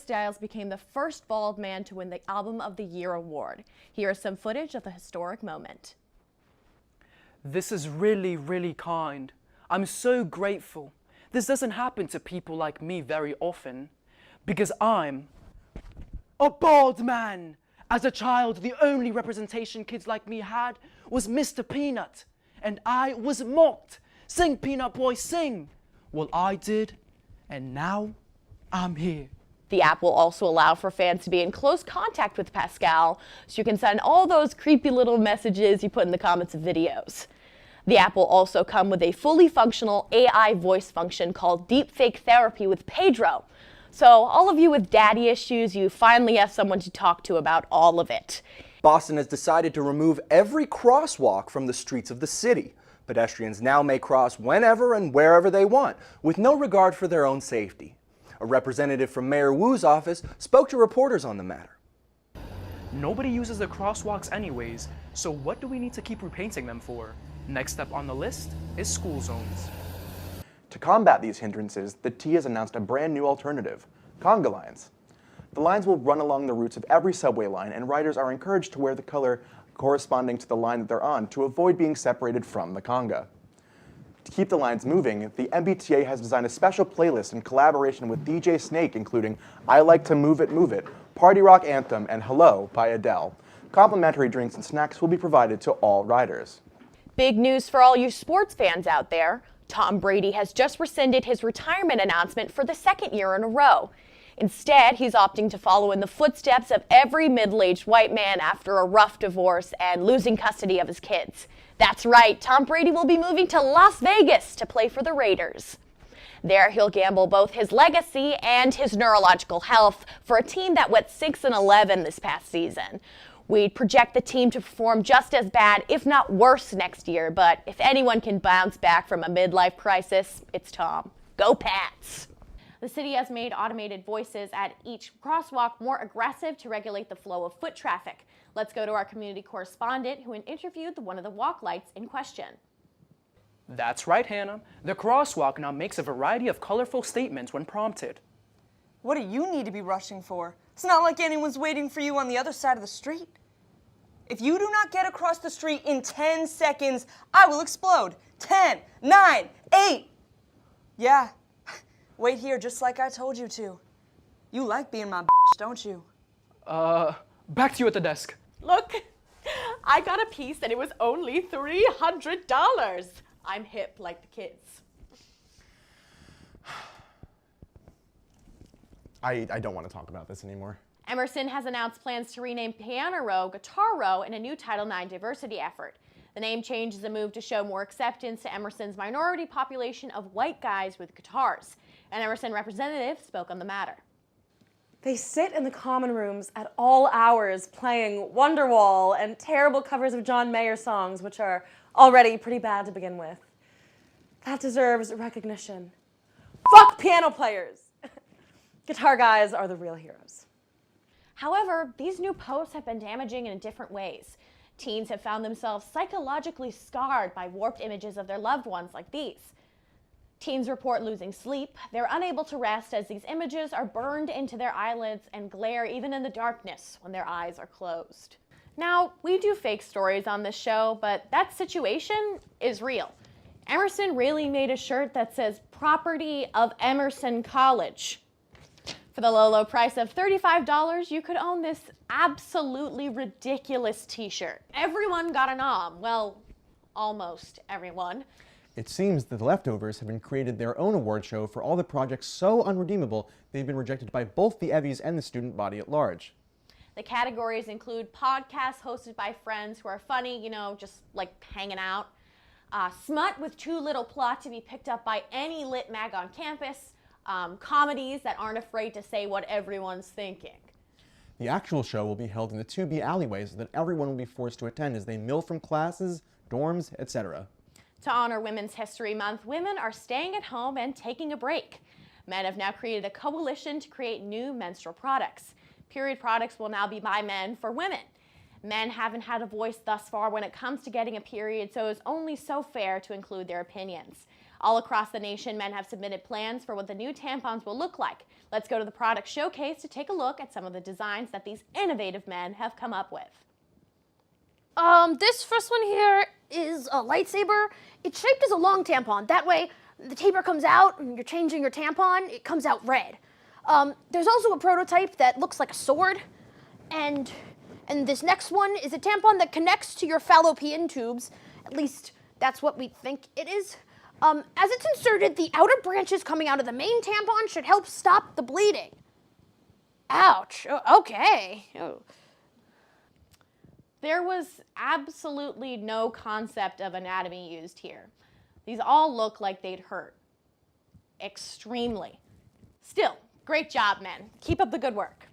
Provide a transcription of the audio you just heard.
Styles became the first bald man to win the Album of the Year award. Here is some footage of the historic moment. This is really, really kind. I'm so grateful. This doesn't happen to people like me very often, because I'm a bald man. As a child, the only representation kids like me had was Mr. Peanut, and I was mocked. Sing, Peanut Boy, sing. Well, I did, and now I'm here. The app will also allow for fans to be in close contact with Pascal, so you can send all those creepy little messages you put in the comments of videos. The app will also come with a fully functional AI voice function called Deepfake Therapy with Pedro. So all of you with daddy issues, you finally have someone to talk to about all of it. Boston has decided to remove every crosswalk from the streets of the city. Pedestrians now may cross whenever and wherever they want, with no regard for their own safety. A representative from Mayor Wu's office spoke to reporters on the matter. Nobody uses the crosswalks anyways, so what do we need to keep repainting them for? Next step on the list is school zones. To combat these hindrances, the T has announced a brand new alternative, conga lines. The lines will run along the routes of every subway line, and riders are encouraged to wear the color corresponding to the line that they're on to avoid being separated from the conga. To keep the lines moving, the MBTA has designed a special playlist in collaboration with DJ Snake, including I Like to Move It, Party Rock Anthem, and Hello by Adele. Complimentary drinks and snacks will be provided to all riders. Big news for all you sports fans out there. Tom Brady has just rescinded his retirement announcement for the second year in a row. Instead, he's opting to follow in the footsteps of every middle-aged white man after a rough divorce and losing custody of his kids. That's right, Tom Brady will be moving to Las Vegas to play for the Raiders. There, he'll gamble both his legacy and his neurological health for a team that went 6-11 this past season. We'd project the team to perform just as bad, if not worse, next year, but if anyone can bounce back from a midlife crisis, it's Tom. Go Pats! The city has made automated voices at each crosswalk more aggressive to regulate the flow of foot traffic. Let's go to our community correspondent who interviewed one of the walk lights in question. That's right, Hannah. The crosswalk now makes a variety of colorful statements when prompted. What do you need to be rushing for? It's not like anyone's waiting for you on the other side of the street. If you do not get across the street in 10 seconds, I will explode. 10, 9, 8. Yeah, wait here just like I told you to. You like being my bitch, don't you? Back to you at the desk. Look, I got a piece and it was only $300. I'm hip like the kids. I don't want to talk about this anymore. Emerson has announced plans to rename Piano Row Guitar Row in a new Title IX diversity effort. The name change is a move to show more acceptance to Emerson's minority population of white guys with guitars. An Emerson representative spoke on the matter. They sit in the common rooms at all hours playing Wonderwall and terrible covers of John Mayer songs, which are already pretty bad to begin with. That deserves recognition. Fuck piano players! Guitar guys are the real heroes. However, these new posts have been damaging in different ways. Teens have found themselves psychologically scarred by warped images of their loved ones like these. Teens report losing sleep. They're unable to rest as these images are burned into their eyelids and glare even in the darkness when their eyes are closed. Now, we do fake stories on this show, but that situation is real. Emerson really made a shirt that says property of Emerson College. For the low price of $35, you could own this absolutely ridiculous t-shirt. Everyone got a nom. Well, almost everyone. It seems that the Leftovers have created their own award show for all the projects so unredeemable they've been rejected by both the Evvies and the student body at large. The categories include podcasts hosted by friends who are funny, you know, just like hanging out. Smut with too little plot to be picked up by any lit mag on campus. Comedies that aren't afraid to say what everyone's thinking. The actual show will be held in the 2B alleyways that everyone will be forced to attend as they mill from classes, dorms, etc. To honor Women's History Month, women are staying at home and taking a break. Men have now created a coalition to create new menstrual products. Period products will now be by men for women. Men haven't had a voice thus far when it comes to getting a period, so it's only so fair to include their opinions. All across the nation, men have submitted plans for what the new tampons will look like. Let's go to the product showcase to take a look at some of the designs that these innovative men have come up with. This first one here is a lightsaber. It's shaped as a long tampon. That way, the taper comes out and you're changing your tampon, it comes out red. There's also a prototype that looks like a sword. And this next one is a tampon that connects to your fallopian tubes. At least that's what we think it is. As it's inserted, the outer branches coming out of the main tampon should help stop the bleeding. Ouch. Okay. Oh. There was absolutely no concept of anatomy used here. These all look like they'd hurt. Extremely. Still, great job, men. Keep up the good work.